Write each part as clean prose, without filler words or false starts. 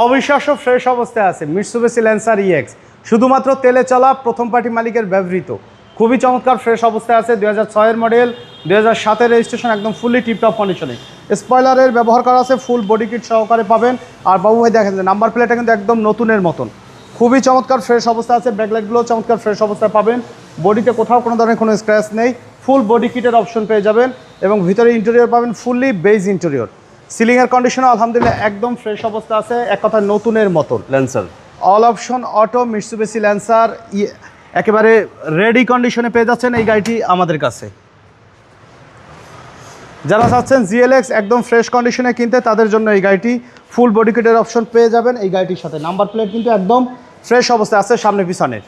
অবিশ্বাস্য ফ্রেশ অবস্থায় আছে মিৎসুবিশি ল্যান্সার ইএক্স, শুধুমাত্র তেলে চলা প্রথম পার্টি মালিকের ব্যবহৃত, খুবই চমৎকার ফ্রেশ অবস্থায় আছে। 2006-এর মডেল, 2007-এর রেজিস্ট্রেশন, একদম ফুললি টিপটপ কন্ডিশনে। স্পয়লারের ব্যবহার করা আছে, ফুল বডি কিট সহকারে পাবেন। আর বাবু ভাই দেখেন যে নাম্বার প্লেটটা কিন্তু একদম নতুনের মতন, খুবই চমৎকার ফ্রেশ অবস্থা আছে। ব্যাকলাইটগুলো চমৎকার ফ্রেশ অবস্থায় পাবেন। বডিতে কোথাও কোনো ধরনের কোনো স্ক্র্যাচ নেই, ফুল বডি কিটের অপশন পেয়ে যাবেন এবং ভিতরে ইন্টেরিয়র পাবেন ফুললি বেজ ইন্টেরিয়র। সিলিংয়ের কন্ডিশনও আলহামদুলিল্লাহ একদম ফ্রেশ অবস্থা আছে, এক কথা নতুনের মতন। Lancer all option auto Mitsubishi Lancer একেবারে রেডি কন্ডিশনে পেয়ে যাচ্ছেন এই গাড়িটি আমাদের কাছে। যারা চাচ্ছেন জিএলএক্স একদম ফ্রেশ কন্ডিশনে কিনতে, তাদের জন্য এই গাড়িটি ফুল বডি কিটের অপশন পেয়ে যাবেন এই গাড়িটির সাথে। নাম্বার প্লেট কিন্তু একদম ফ্রেশ অবস্থায় আছে সামনে পিছনের।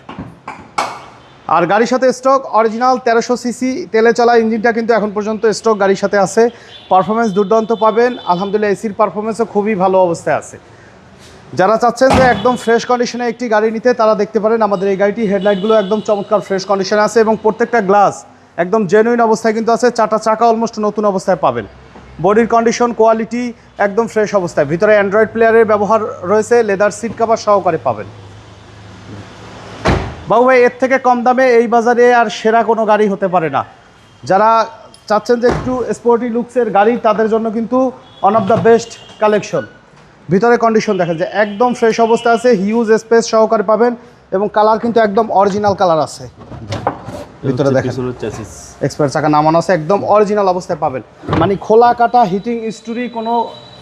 আর গাড়ির সাথে স্টক অরিজিনাল 1300 সিসি তেলে চলা ইঞ্জিনটা কিন্তু এখন পর্যন্ত স্টক গাড়ির সাথে আছে। পারফরমেন্স দুর্দান্ত পাবেন আলহামদুলিল্লাহ, এসির পারফরমেন্সও খুবই ভালো অবস্থায় আছে। যারা চাচ্ছেন যে একদম ফ্রেশ কন্ডিশনে একটি গাড়ি নিতে, তারা দেখতে পারেন আমাদের এই গাড়িটি। হেডলাইটগুলো একদম চমৎকার ফ্রেশ কন্ডিশনে আছে এবং প্রত্যেকটা গ্লাস একদম জেনুইন অবস্থায় কিন্তু আছে। চারটা চাকা অলমোস্ট নতুন অবস্থায় পাবেন। বডির কন্ডিশন কোয়ালিটি একদম ফ্রেশ অবস্থায়। ভিতরে অ্যান্ড্রয়েড প্লেয়ারের ব্যবহার রয়েছে, লেদার সিট কভার সহকারে পাবেন। বাবু ভাই, এর থেকে কম দামে এই বাজারে আর সেরা কোনো গাড়ি হতে পারে না। যারা চাচ্ছেন যে একটু স্পোর্টি লুকসের গাড়ি, তাদের জন্য কিন্তু one of the best collection. ভিতরে কন্ডিশন দেখেন যে একদম ফ্রেশ অবস্থা আছে, হিউজ স্পেস সহকারে পাবেন এবং কালার কিন্তু একদম অরিজিনাল কালার আছে। ভিতরে দেখেন এক্সপায়ার চাকা নামানো আছে, একদম অরিজিনাল অবস্থায় পাবেন। মানে খোলা কাটা হিটিং স্টোরি কোনো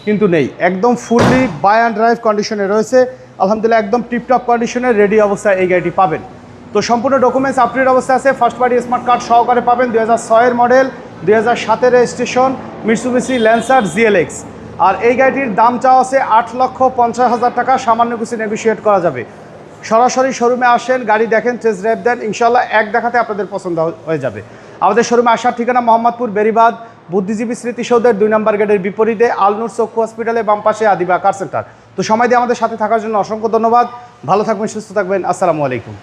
কিন্তু নেই, একদম ফুললি বাই অ্যান্ড ড্রাইভ কন্ডিশনে রয়েছে আলহামদুলিল্লাহ। একদম টিপটপ কন্ডিশনে রেডি অবস্থায় এই গাড়িটি পাবেন। তো সম্পূর্ণ ডকুমেন্টস আপডেট অবস্থায় আছে, ফার্স্ট পার্টি স্মার্ট কার্ড সহকারে পাবেন। 2006-এর মডেল, 2007-এর রেজিস্ট্রেশন, মিৎসুবিশি ল্যান্সার জিএলএক্স। আর এই গাড়িটির দাম চাওয়া আছে 8,50,000 টাকা, সামান্য কিছু নেগোশিয়েট করা যাবে। সরাসরি শোরুমে আসেন, গাড়ি দেখেন, টেস্ট ড্রাইভ দেন, ইনশাল্লাহ এক দেখাতে আপনাদের পছন্দ হয়ে যাবে। আমাদের শোরুমে আসার ঠিকানা মোহাম্মদপুর বেরিবাদ বুদ্ধিজীবী স্মৃতিসৌধের 2 নম্বর গেটের বিপরীতে, আলনুর চক্ষু হসপিটালের বাম পাশে আদিবা কার সেন্টার। তো সময় দিয়ে আমাদের সাথে থাকার জন্য অসংখ্য ধন্যবাদ। ভালো থাকবেন, সুস্থ থাকবেন, আসসালামু আলাইকুম।